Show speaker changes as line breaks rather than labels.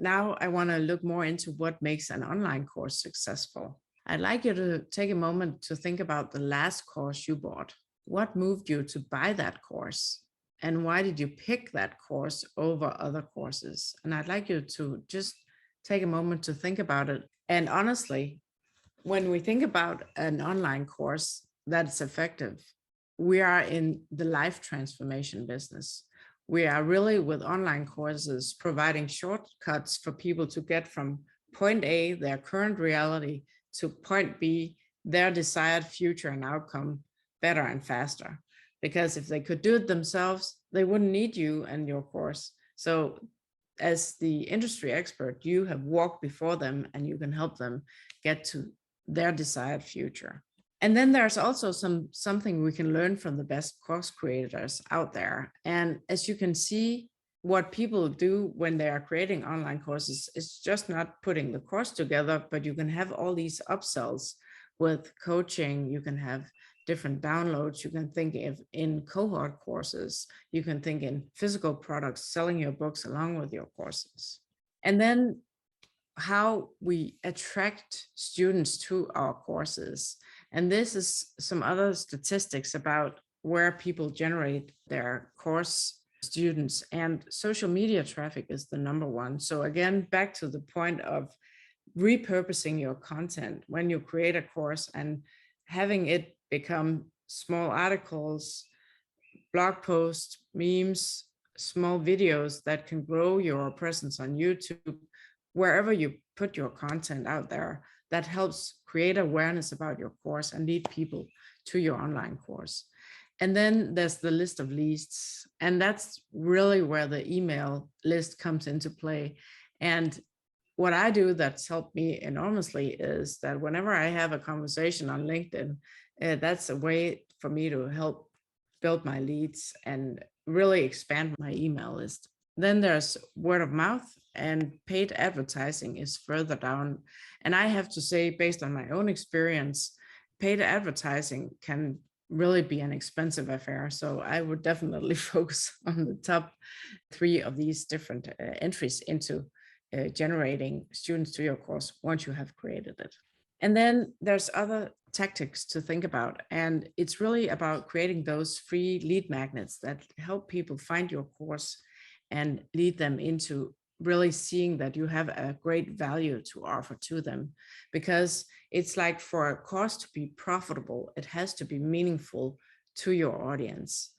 Now I want to look more into what makes an online course successful. I'd like you to take a moment to think about the last course you bought. What moved you to buy that course? And why did you pick that course over other courses? And I'd like you to just take a moment to think about it. And honestly, when we think about an online course that's effective, we are in the life transformation business. We are really with online courses providing shortcuts for people to get from point A, their current reality, to point B, their desired future and outcome better and faster. Because if they could do it themselves, they wouldn't need you and your course. So, as the industry expert, you have walked before them and you can help them get to their desired future. And then there's also something we can learn from the best course creators out there. And as you can see, what people do when they are creating online courses is just not putting the course together, but you can have all these upsells with coaching. You can have different downloads. You can think of in cohort courses. You can think in physical products, selling your books along with your courses. And then how we attract students to our courses. And this is some other statistics about where people generate their course students, and social media traffic is the number one. So again, back to the point of repurposing your content when you create a course and having it become small articles, blog posts, memes, small videos that can grow your presence on YouTube, wherever you put your content out there, that helps create awareness about your course and lead people to your online course. And then there's the list of leads. And that's really where the email list comes into play. And what I do that's helped me enormously is that whenever I have a conversation on LinkedIn, that's a way for me to help build my leads and really expand my email list. Then there's word of mouth, and paid advertising is further down. And I have to say, based on my own experience, paid advertising can really be an expensive affair. So I would definitely focus on the top three of these different entries into generating students to your course once you have created it. And then there's other tactics to think about. And it's really about creating those free lead magnets that help people find your course and lead them into really seeing that you have a great value to offer to them. Because it's like, for a course to be profitable, it has to be meaningful to your audience.